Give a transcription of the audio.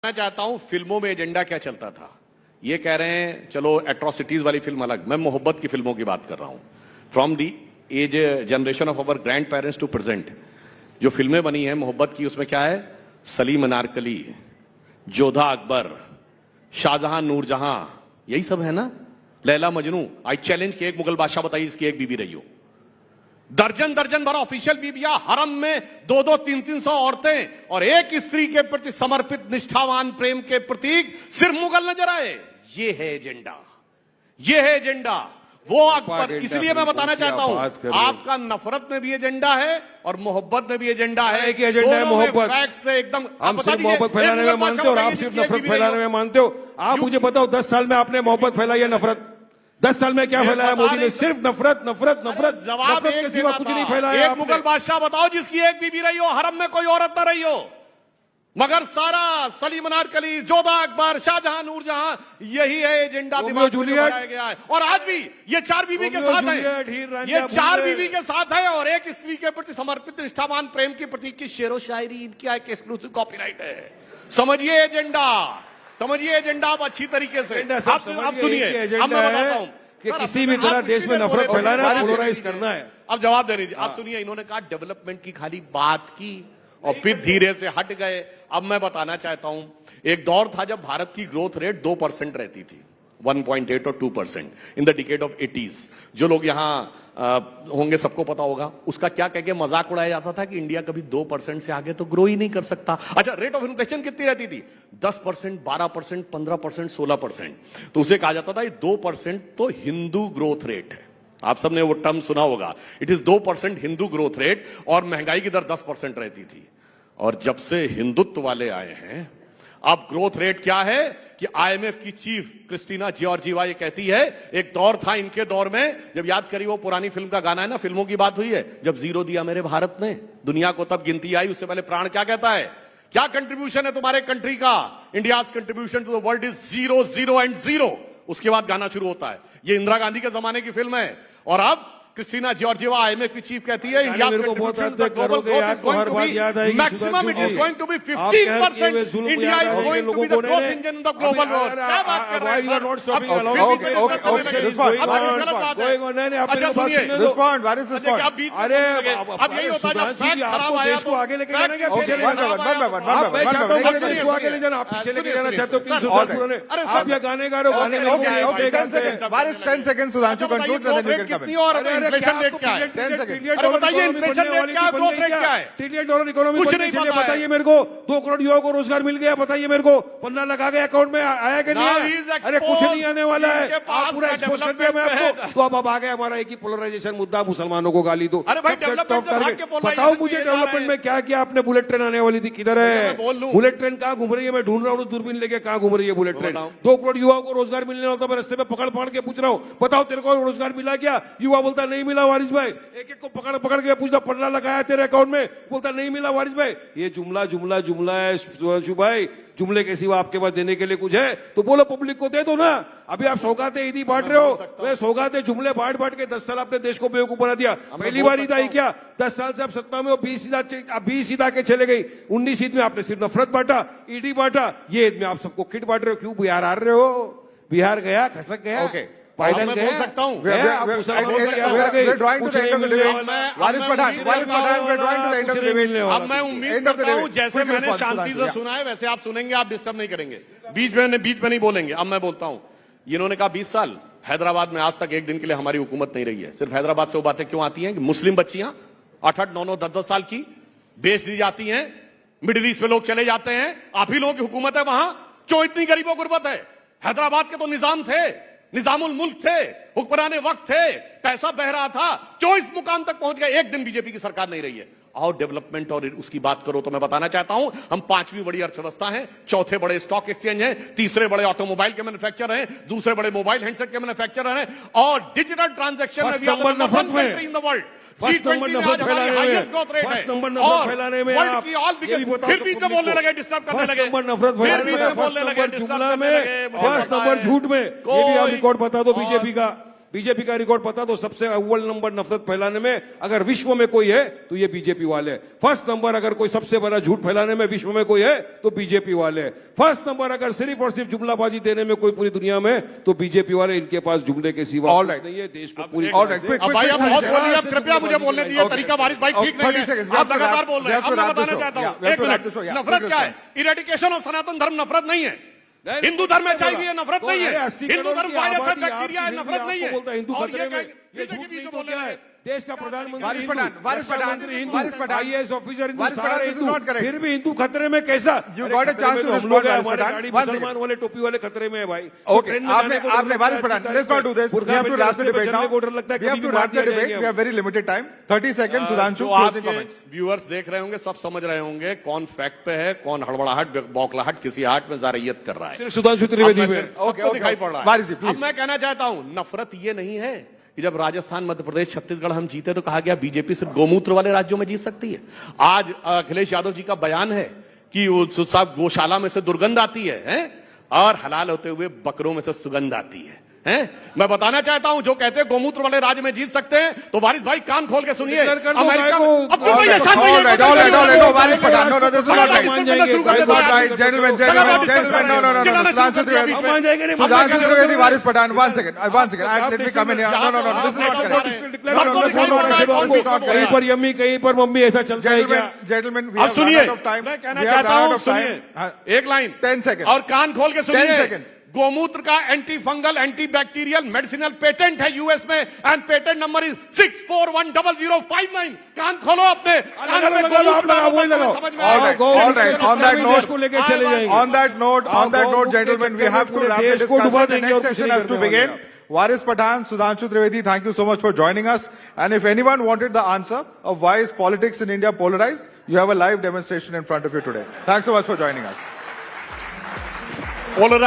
मैं चाहता हूं फिल्मों में एजेंडा क्या चलता था। ये कह रहे हैं चलो एट्रोसिटीज वाली फिल्म अलग, मैं मोहब्बत की फिल्मों की बात कर रहा हूं। From the age generation of our grandparents to present जो फिल्में बनी हैं मोहब्बत की, उसमें क्या है? सलीम अनारकली, जोधा अकबर, शाहजहां नूरजहां, यही सब है ना। लैला मजनू। आई चैलेंज कि एक मुगल बादशाह बताइए इसकी एक बीबी रही हो। दर्जन दर्जन भर ऑफिशियल बीबियां, हरम में 2-2, 300 औरतें और एक स्त्री के प्रति समर्पित निष्ठावान प्रेम के प्रतीक सिर्फ मुगल नजर आए। ये है एजेंडा, ये है एजेंडा। वो अकबर। इसलिए मैं बताना चाहता हूं आपका नफरत में भी एजेंडा है और मोहब्बत में भी एजेंडा है। एक एजेंडा है मोहब्बत से एकदम। हम सिर्फ मोहब्बत फैलाने में मानते हो और आप सिर्फ नफरत फैलाने में मानते हो। आप मुझे बताओ 10 साल में आपने मोहब्बत फैलाई है नफरत? 10 साल में क्या फैलाया मोदी ने? सिर्फ नफरत नफरत नफरत। जवाब नफरत के सिवा कुछ नहीं फैलाया। एक मुगल बादशाह बताओ जिसकी एक बीबी रही हो, हरम में कोई औरत न रही हो। मगर सारा सलीम अनारकली, जोधा अकबर, शाहजहां नूरजहां, यही है एजेंडा दिमाग में लगाया गया है। और आज भी ये 4 बीबी के साथ है, ये 4 बीबी के साथ है और एक स्त्री के प्रति समर्पित निष्ठावान प्रेम के प्रतीक की शेरो शायरी इनकी एक एक्सक्लूसिव कॉपीराइट है। समझिए एजेंडा, समझिए एजेंडा आप अच्छी तरीके से। आप सुनिए, अब मैं बताता हूं कि किसी भी तरह देश में नफरत फैलाना है, पोलराइज करना है। अब जवाब दे दीजिए। आप सुनिए, इन्होंने कहा डेवलपमेंट की खाली बात की और फिर धीरे से हट गए। अब मैं बताना चाहता हूं, एक दौर था जब भारत की ग्रोथ रेट 2% रहती थी, 1.8 और 2% in the decade of 80s। जो लोग यहां होंगे सबको पता होगा उसका क्या कह के मजाक उड़ाया जाता था कि इंडिया कभी 2% से आगे तो ग्रो ही नहीं कर सकता। अच्छा, रेट ऑफ इन्फ्लेशन कितनी रहती थी? 10%, 12%, 15%, 16%। तो उसे कहा जाता था 2% तो हिंदू ग्रोथ रेट है। आप सबने वो टर्म सुना होगा, it is 2% Hindu growth rate. और महंगाई की दर 10% रहती थी। और जब से हिंदुत्व वाले आए हैं, अब ग्रोथ रेट क्या है कि आईएमएफ की चीफ क्रिस्टीना जॉर्जिवा ये कहती है, एक दौर था इनके दौर में, जब याद करिए वो पुरानी फिल्म का गाना है ना, फिल्मों की बात हुई है, जब जीरो दिया मेरे भारत ने दुनिया को तब गिनती आई। उससे पहले प्राण क्या कहता है? क्या कंट्रीब्यूशन है तुम्हारे कंट्री का? India's contribution to the world is 0, 0 and 0। उसके बाद गाना शुरू होता है। ये इंदिरा गांधी के जमाने की फिल्म है। और अब क्रिस्टीना जॉर्जिवा आईएमएफ की चीफ कहती है India contribution to the global growth is going to be maximum, it is going to be 15%। India is going to be the growth engine in the global world. क्या बात कर रहे हैं? अच्छा सुनिए, रिस्पॉन्ड, वेयर इज रिस्पॉन्ड? अरे अब यही होता है जब फैक्ट खराब आया तो आगे लेके जाना क्या? ओके, मैं चाहता हूं कि इसको आगे ले जाना, आप पीछे लेके जाना चाहते हो 300 साल पुराने। आप ये गाने गा रहे हो, गाने okay, 10 second Sudhanshu conclude and then you can come in. Inflation rate क्या है? 10 सेकंड। अरे बताइए इन्फ्लेशन रेट क्या है, ग्रोथ रेट क्या है? $1 ट्रिलियन इकोनॉमी कुछ नहीं पता। बताइए मेरे को, 2 करोड़ युवाओं को रोजगार मिल गया, बताइए मेरे को। 15 लाख आ गए अकाउंट में, आया कि नहीं आया? अरे कुछ नहीं आने वाला है। आप पूरा एक्सपोज कर दिया मैं आपको। तो अब आ गया हमारा एक ही पोलराइजेशन मुद्दा, मुसलमानों को गाली दो। अरे भाई डेवलपमेंट से भाग के बताओ मुझे डेवलपमेंट में क्या किया आपने? बुलेट ट्रेन आने वाली थी, किधर है बुलेट ट्रेन? कहां घूम रही है? मैं ढूंढ रहा हूँ दूरबीन लेके, कहां घूम रही है बुलेट ट्रेन? 2 करोड़ युवाओं को रोजगार मिलने वाला था, मैं रस्ते में पकड़ के पूछ रहा हूँ, बताओ तेरे को रोजगार मिला क्या? युवा बोलता नहीं मिला वारिस भाई। एक को पकड़ के पूछता 15 लगाया तेरे अकाउंट में, बोलता नहीं मिला वारिस भाई। ये जुमला है सुभाष भाई। जुमले के सिवा आपके पास देने के लिए कुछ है तो बोलो, पब्लिक को दे दो ना। अभी आप सौगातें ईदी बांट रहे हो, वे सौगातें जुमले बांट के 10 साल आपने देश को बेवकूफ बना दिया। पहली बार ईद आई क्या? 10 साल से आप सत्ता में हो, 20 ईद आके चले गई। 19 ईद में आपने सिर्फ नफरत बांटा, ईडी बांटा। ये ईद में आप सबको किट बांट रहे हो। क्यों बिहार हार रहे हो? बिहार गया, खसक गया। ओके, मैं बोल सकता हूं, अब मैं उम्मीद करता हूं जैसे मैंने शांति से सुना है वैसे आप सुनेंगे, आप डिस्टर्ब नहीं करेंगे, बीच में नहीं बोलेंगे। अब मैं बोलता हूं, इन्होंने कहा 20 साल हैदराबाद में आज तक एक दिन के लिए हमारी हुकूमत नहीं रही है। सिर्फ हैदराबाद से वो बातें क्यों आती हैं कि मुस्लिम बच्चियां 8-8, 9-9, 10-10 साल की बेच दी जाती हैं, मिडिल ईस्ट में लोग चले जाते हैं, आप ही लोगों की हुकूमत है वहां। क्यों इतनी गरीबों गुर्बत है? हैदराबाद के तो निजाम थे, निजामुल मुल्क थे, हुक्मराने वक्त थे, पैसा बह रहा था। क्यों इस मुकाम तक पहुंच गए? एक दिन बीजेपी की सरकार नहीं रही है। और डेवलपमेंट और उसकी बात करो तो मैं बताना चाहता हूं, हम 5वीं बड़ी अर्थव्यवस्था हैं, 4थे बड़े स्टॉक एक्सचेंज हैं, 3रे बड़े ऑटोमोबाइल के मैन्युफैक्चरर हैं, 2रे बड़े मोबाइल हैंडसेट के मैन्युफैक्चरर हैं, और डिजिटल ट्रांजैक्शन में भी इन द वर्ल्ड। G20 में आज हमारी हाईएस्ट ग्रोथ रेट है। और वर्ल्ड की ऑल बिगेस्ट, फिर बीच में बोलने लगे, डिस्टर्ब करने लगे, फिर बीच में बोलने लगे, डिस्टर्ब करने लगे। फर्स्ट नंबर झूठ में, ये भी आप रिकॉर्ड बता दो बीजेपी का। बीजेपी का रिकॉर्ड पता तो सबसे अव्वल नंबर नफरत फैलाने में अगर विश्व में कोई है तो ये बीजेपी वाले। फर्स्ट नंबर अगर कोई सबसे बड़ा झूठ फैलाने में विश्व में कोई है तो बीजेपी वाले। फर्स्ट नंबर अगर सिर्फ और सिर्फ जुमलाबाजी देने में कोई पूरी दुनिया में तो बीजेपी वाले। इनके पास जुमले के सिवा All कुछ right. नहीं है। देश को पूरी All right. Quick, अब भाई आप बहुत बोलिए, आप कृपया मुझे बोलने दीजिए। Okay. तरीका वारिस भाई ठीक नहीं 30 seconds. है, आप लगातार बोल रहे हैं। We have अब to मैं wrap this बताना show. चाहता Yeah, हूँ, we have एक to wrap minute, this show. Yeah, नफरत quick क्या है? response. इरेडिकेशन और सनातन धर्म नफरत नहीं है। नहीं, हिंदू धर्म में नहीं, चाहिए, ये नफरत नहीं है। 80 हिंदू करोड़ धर्म की वायरस है, आबादी बैक्टीरिया है, आपकी नफरत नहीं है। बोलता है हिंदू और खतरे में, ये झूठ बीच नहीं में तो बोल क्या रहे है? हैं। देश का प्रधानमंत्री वारिस हिंदू, पठान, वारिस रक्षा पठान, मंत्री हिंदू, वारिस पठान। IAS ऑफिसर हिंदू, वारिस सारे Pathan, this is Hindu, not correct. फिर भी हिंदू खतरे में कैसा? You अरे got a खतरे chance में to तो हम respond, लोग हैं, वारिस हमारे पठान. गाड़ी One second. मुसलमान वाले टोपी वाले खतरे में है भाई। Okay, ट्रेन में आपने जाने को डर लगता वारिस है, पठान, सीधा let's not do this. बुर्का We have to पहन के wrap the रास्ते पे debate चलने now. को डर लगता है, We have कभी to भी मार wrap the दिया debate. जाएंगे We हम। have very limited time. 30 seconds, Sudhanshu, जो closing आपके comments. व्यूअर्स देख रहे होंगे, सब समझ रहे होंगे कौन फैक्ट पे है, कौन हड़बड़ाहट बौखलाहट किसी हाट में जारहियत कर रहा है। सिर्फ सुधांशु अब त्रिवेदी मैं में सिर्फ- सबको okay, दिखाई okay. पड़ रहा वारिस जी, है। please. अब मैं कहना चाहता हूं, नफरत ये नहीं है कि जब राजस्थान, मध्य प्रदेश, छत्तीसगढ़ हम जीते तो कहा गया बीजेपी सिर्फ गोमूत्र वाले राज्यों में जीत सकती है। आज अखिलेश यादव जी का बयान है कि वो साहब गौशाला में से दुर्गंध आती है, हैं? और हलाल होते हुए बकरों में से सुगंध आती है, हैं? मैं बताना चाहता हूं, जो कहते हैं गोमूत्र वाले राज्य में जीत सकते हैं, तो वारिस भाई कान खोल के सुनिए। डिक्लेयर कर दो, अमेरिका भाई में को- अब तो ये शांत All रहिए, right, all right, all right. No, Varis Pathan. No, no, this is not right. मान जाएंगे, This is not right. Gentlemen, gentlemen, gentlemen. No, no, no, no. Sudhanshu Trivedi. हम मान जाएंगे नहीं, Sudhanshu Trivedi, Varis Pathan. One second. One second. Let me come in here. No, no, no. This is not correct. सबको No, no, दिखाई no, पड़ रहा है, no, कौन this सी is not कहीं correct. पर यम्मी, कहीं पर मम्मी, ऐसा चलता है क्या? Gentlemen, we अब have सुनिए, run out of time. मैं कहना We have चाहता run हूं, out of time. सुनिए एक लाइन 10 seconds. और कान खोल के 10 सुनिए। seconds. गोमूत्र का anti fungal, anti bacterial, medicinal patent है यूएस में, एंड पेटेंट नंबर इज 6410059। कान खोलो अपने, कान पे लगा लो, आप गोमूत्र लगाओ, वही डालो, लगाओ। समझ में All आएगा। right, all right. On that देश को note, लेके चले जाएंगे। on that note, gentlemen, we have to wrap the देश को डुबा discussion. The देंगे और next कुछ session नहीं has to करने begin. वाले Varis Pathan, Sudhanshu Trivedi, thank you so much for joining us. And if anyone wanted the answer of why is politics in India polarized, you have a live demonstration in front of you today. Thanks so much for joining us. Polarized